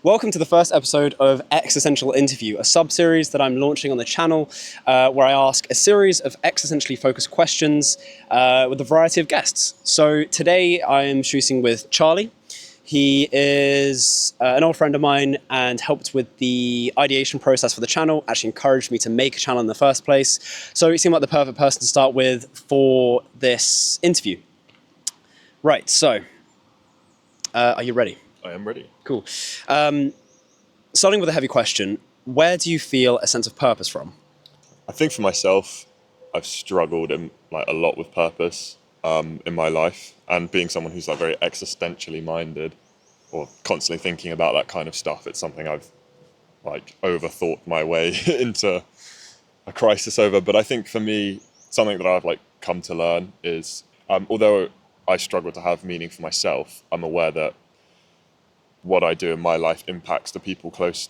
Welcome to the first episode of Existential Interview, a sub-series that I'm launching on the channel where I ask a series of existentially focused questions with a variety of guests. So today I am shooting with Charlie. He is an old friend of mine and helped with the ideation process for the channel, actually encouraged me to make a channel in the first place. So he seemed like the perfect person to start with for this interview. Right, so are you ready? I am ready. Cool. Starting with a heavy question, where do you feel a sense of purpose from? I think for myself, I've struggled a lot with purpose in my life, and being someone who's very existentially minded or constantly thinking about that kind of stuff, it's something I've overthought my way into a crisis over. But I think for me, something that I've come to learn is although I struggle to have meaning for myself, I'm aware that what I do in my life impacts the people close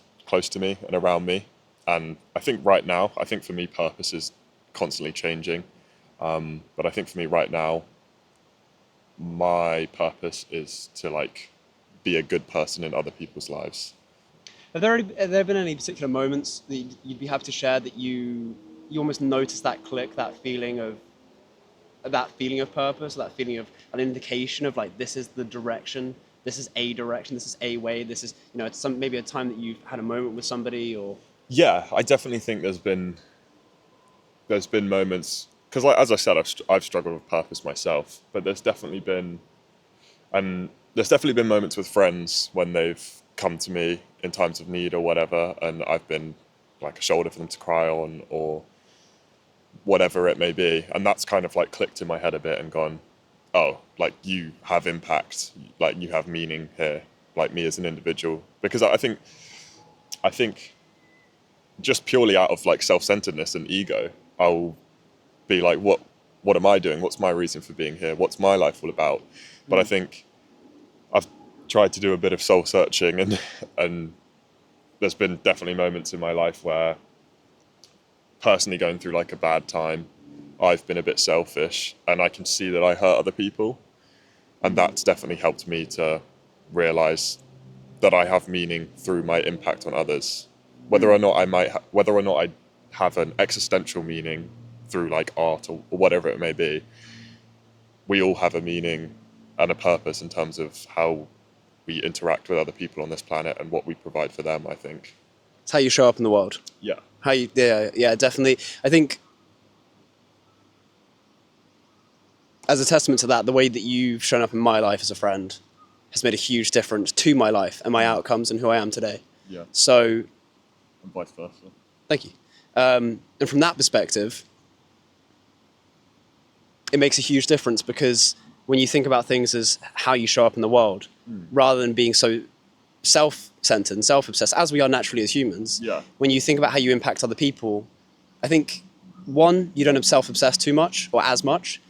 to me and around me. And I think right now, for me, purpose is constantly changing. But I think for me right now, my purpose is to be a good person in other people's lives. Have there been any particular moments that you'd be happy to share that you almost noticed that click, that feeling of purpose, that feeling of an indication of this is the direction? This is a direction, this is a way, this is, it's maybe a time that you've had a moment with somebody or... Yeah, I definitely think there's been moments, because as I said, I've struggled with purpose myself, but there's definitely been moments with friends when they've come to me in times of need or whatever, and I've been like a shoulder for them to cry on or whatever it may be. And that's kind of clicked in my head a bit and gone, oh, you have impact, you have meaning here, me as an individual. Because I think just purely out of self-centeredness and ego, I'll be what am I doing? What's my reason for being here? What's my life all about? But I think I've tried to do a bit of soul searching and there's been definitely moments in my life where, personally going through a bad time, I've been a bit selfish and I can see that I hurt other people. And that's definitely helped me to realize that I have meaning through my impact on others. Whether or not I have an existential meaning through art or whatever it may be, we all have a meaning and a purpose in terms of how we interact with other people on this planet and what we provide for them, I think. It's how you show up in the world. Yeah. Yeah, definitely. I think as a testament to that, the way that you've shown up in my life as a friend has made a huge difference to my life and my outcomes and who I am today. Yeah. So... And vice versa. Thank you. And from that perspective, it makes a huge difference because when you think about things as how you show up in the world, rather than being so self-centered and self-obsessed, as we are naturally as humans, when you think about how you impact other people, I think, one, you don't self-obsess too much or as much,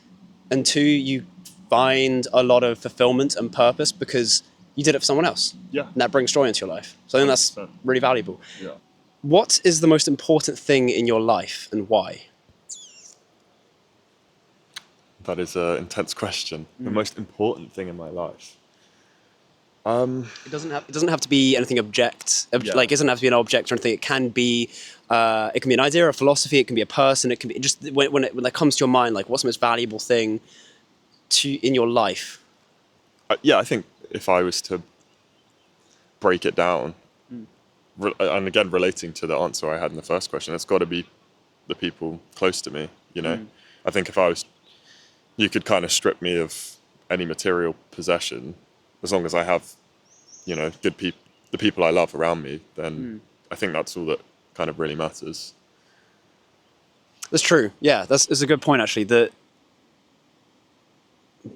and two, you find a lot of fulfillment and purpose because you did it for someone else. Yeah. And that brings joy into your life. So I think that's really valuable. Yeah. What is the most important thing in your life and why? That is an intense question. The most important thing in my life. It doesn't have to be anything it doesn't have to be an object or anything. It can be an idea, a philosophy. It can be a person. It can be just when that comes to your mind, what's the most valuable thing in your life? I think if I was to break it down, and again relating to the answer I had in the first question, it's got to be the people close to me. I think you could kind of strip me of any material possession, as long as I have, good people, the people I love around me, then I think that's all that kind of really matters. That's true. Yeah, that's a good point, actually. That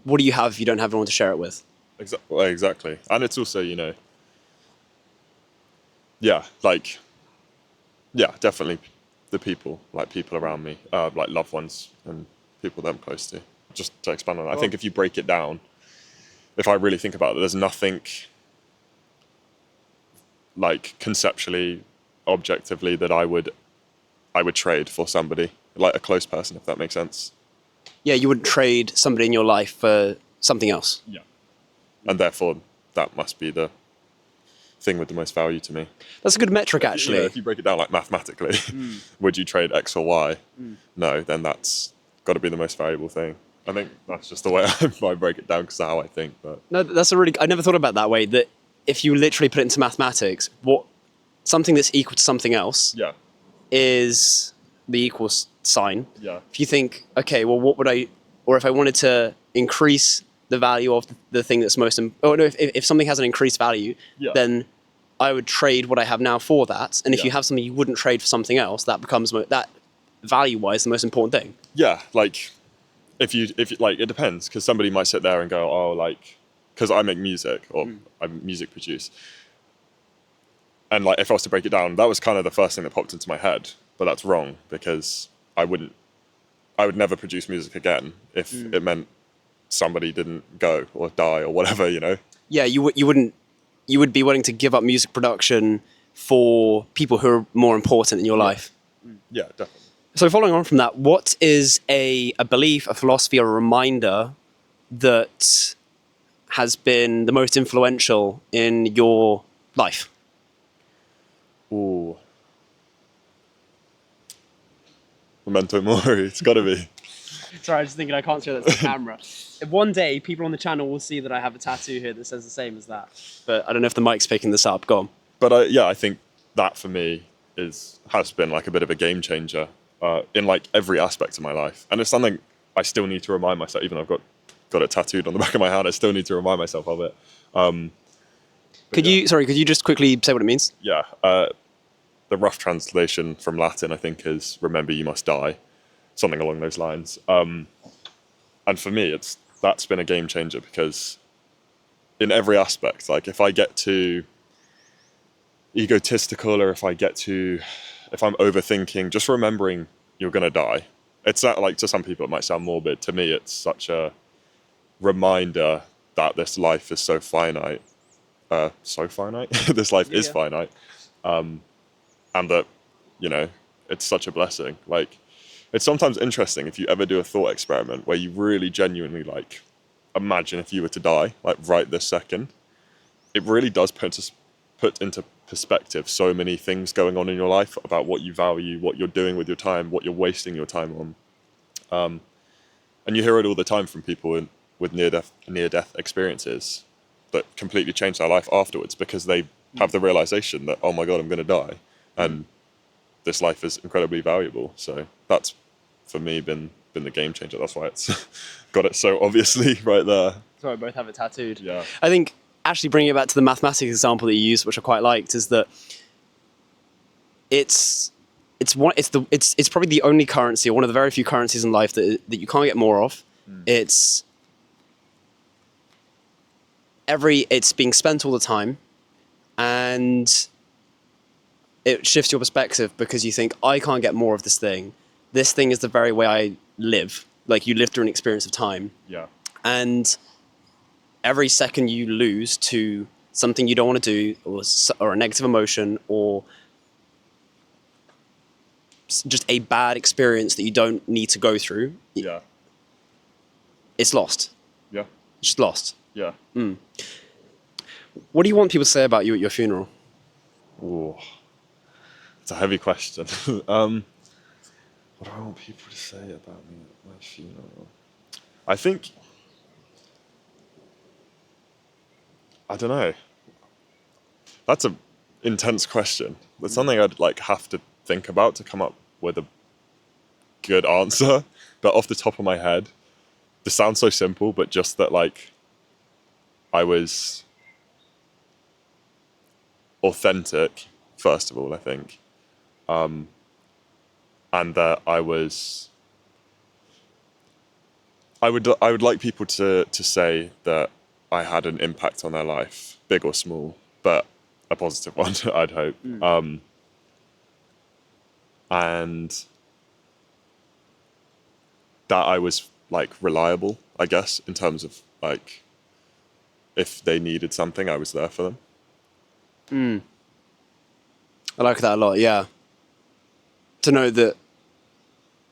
what do you have if you don't have anyone to share it with? Exactly. And it's also, definitely the people, people around me, loved ones and people that I'm close to. Just to expand on that, I think if you break it down, if I really think about it, there's nothing conceptually, objectively that I would trade for somebody, a close person, if that makes sense. Yeah, you wouldn't trade somebody in your life for something else. Yeah. And therefore that must be the thing with the most value to me. That's a good metric, actually. If you break it down like mathematically, would you trade X or Y? No, then that's got to be the most valuable thing. I think that's just the way I break it down because that's how I think. But No, that's I never thought about it that way, that if you literally put it into mathematics, something that's equal to something else yeah, is the equal sign. yeah, If you think, okay, well, or if I wanted to increase the value of the thing that's if something has an increased value, Yeah. then I would trade what I have now for that. And if Yeah. you have something you wouldn't trade for something else, that becomes that value-wise the most important thing. yeah. Like if you like, it depends because somebody might sit there and go, oh, like because I make music or I music produce, and like if I was to break it down, that was kind of the first thing that popped into my head. But that's wrong because I would never produce music again if it meant somebody didn't go or die or whatever, you know. Yeah, you would be willing to give up music production for people who are more important in your life. Yeah, definitely. So following on from that, what is a belief, a philosophy, or a reminder that has been the most influential in your life? Ooh. Memento mori, it's got to be. Sorry, I was just thinking I can't show that to the camera. If one day people on the channel will see that I have a tattoo here that says the same as that. But I don't know if the mic's picking this up. Go on. But I think that for me has been like a bit of a game changer in like every aspect of my life, and it's something I still need to remind myself. Even though I've got it tattooed on the back of my hand, I still need to remind myself of it. Could you just quickly say what it means? Yeah, the rough translation from Latin I think is "remember you must die," something along those lines. And for me, that's been a game changer because in every aspect, like if I get too egotistical or if I'm overthinking, just remembering you're going to die. It's not like, to some people it might sound morbid. To me, it's such a reminder that this life is so finite. This life is finite. And that, it's such a blessing. Like, it's sometimes interesting if you ever do a thought experiment where you really genuinely like imagine if you were to die, like right this second. It really does put into perspective so many things going on in your life about what you value, what you're doing with your time, what you're wasting your time on. And you hear it all the time from people with near-death experiences that completely change their life afterwards because they have the realization that, oh my God, I'm going to die. And this life is incredibly valuable. So that's, for me, been the game changer. That's why it's got it so obviously right there. Sorry, we both have it tattooed. Yeah. I think actually bringing it back to the mathematics example that you used, which I quite liked, is that it's probably the only currency, or one of the very few currencies in life that you can't get more of. It's being spent all the time, and it shifts your perspective because you think, I can't get more of this thing. This thing is the very way I live. Like, you live through an experience of time. Yeah. And every second you lose to something you don't want to do, or a negative emotion, or just a bad experience that you don't need to go through, Yeah. it's lost. Yeah. It's just lost. Yeah. What do you want people to say about you at your funeral? Ooh. It's a heavy question. What do I want people to say about me at my funeral? I think, I don't know. That's an intense question. That's something I'd like have to think about to come up with a good answer. But off the top of my head, this sounds so simple, but just that like I was authentic, first of all, I think. And that I would like people to say that I had an impact on their life, big or small, but a positive one, I'd hope. And that I was like reliable, I guess, in terms of like if they needed something, I was there for them. I like that a lot, yeah. To know that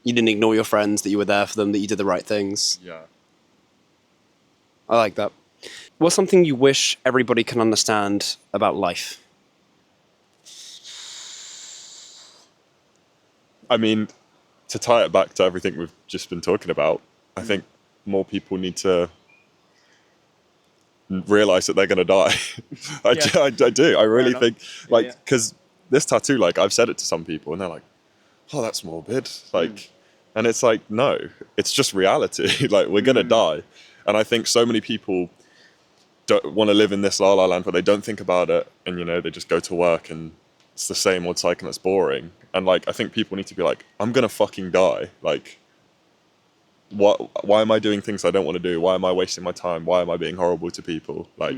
you didn't ignore your friends, that you were there for them, that you did the right things. Yeah. I like that. What's something you wish everybody can understand about life? I mean, to tie it back to everything we've just been talking about, I think more people need to realize that they're going to die. I do. I really think, like, because this tattoo, like, I've said it to some people and they're like, oh, that's morbid. Like, and it's like, no, it's just reality. Like, we're going to die. And I think so many people don't want to live in this la la land, but they don't think about it. And, you know, they just go to work and it's the same old cycle and it's boring. And, like, I think people need to be like, I'm going to fucking die. Like, why am I doing things I don't want to do? Why am I wasting my time? Why am I being horrible to people? Like,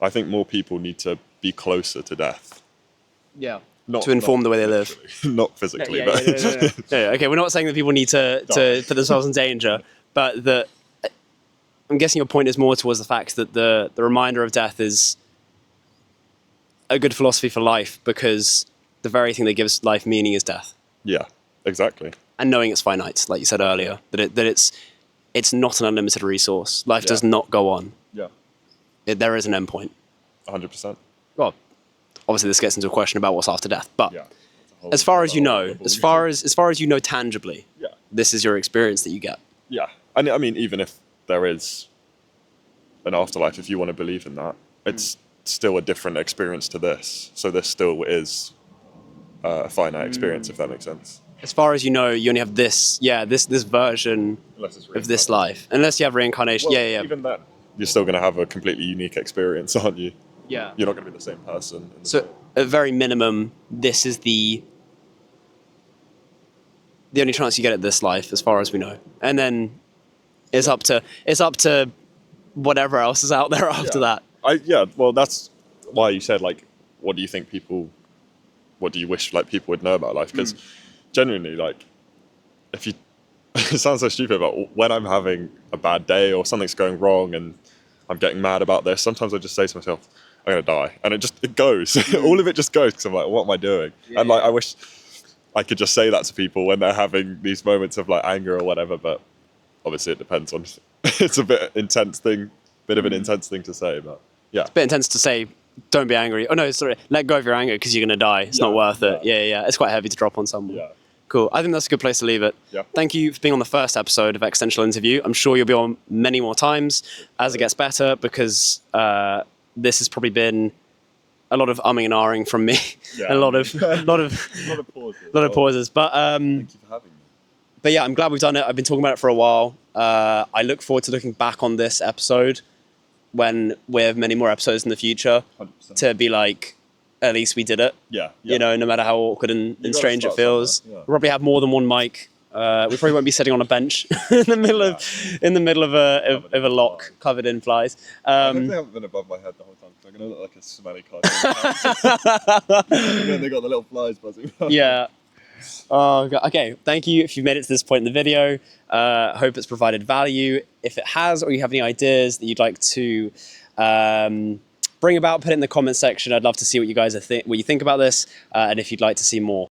I think more people need to be closer to death. Yeah. To inform the way they live. Not physically, but... Okay, we're not saying that people need to put themselves in danger, but that I'm guessing your point is more towards the fact that the reminder of death is a good philosophy for life, because the very thing that gives life meaning is death. Yeah, exactly. And knowing it's finite, like you said earlier, that it's not an unlimited resource. Life does not go on. Yeah. There is an end point. 100%. Well, obviously this gets into a question about what's after death, but as far as you know, as far as you know tangibly, this is your experience that you get. Yeah. And I mean, even if there is an afterlife, if you want to believe in that, it's still a different experience to this. So this still is a finite experience, if that makes sense. As far as you know, you only have this version of this life. Unless you have reincarnation. Well, even then, you're still going to have a completely unique experience, aren't you? Yeah. You're not going to be the same person. So, at very minimum, this is the only chance you get at this life, as far as we know. And then it's up to whatever else is out there after that. Well, that's why you said, like, what do you wish, like, people would know about life? Because genuinely, like, if you, it sounds so stupid, but when I'm having a bad day or something's going wrong and I'm getting mad about this, sometimes I just say to myself, I'm going to die. And it goes. All of it just goes, because I'm like, what am I doing? And, like, I wish I could just say that to people when they're having these moments of, like, anger or whatever, but obviously it depends on, it's a bit of an intense thing to say, but yeah. It's a bit intense to say, don't be angry. Oh no, sorry, let go of your anger because you're going to die. It's not worth it. Yeah. It's quite heavy to drop on someone. Yeah. Cool. I think that's a good place to leave it. Yeah. Thank you for being on the first episode of Existential Interview. I'm sure you'll be on many more times as it gets better, because this has probably been a lot of umming and ahhing from me. Yeah. a lot of pauses. But thank you for having me. But yeah, I'm glad we've done it. I've been talking about it for a while. I look forward to looking back on this episode when we have many more episodes in the future 100%. To be like, at least we did it. Yeah. You know, no matter how awkward and strange it feels. We'll probably have more than one mic. We probably won't be sitting on a bench in the middle of a lock covered in flies. I hope they haven't been above my head the whole time, because I'm going to look like a smelly cartoon. And then they got the little flies buzzing. Yeah. Oh, God. Okay, thank you if you've made it to this point in the video. Hope it's provided value. If it has, or you have any ideas that you'd like to bring about, put it in the comment section. I'd love to see what you guys what you think about this, and if you'd like to see more.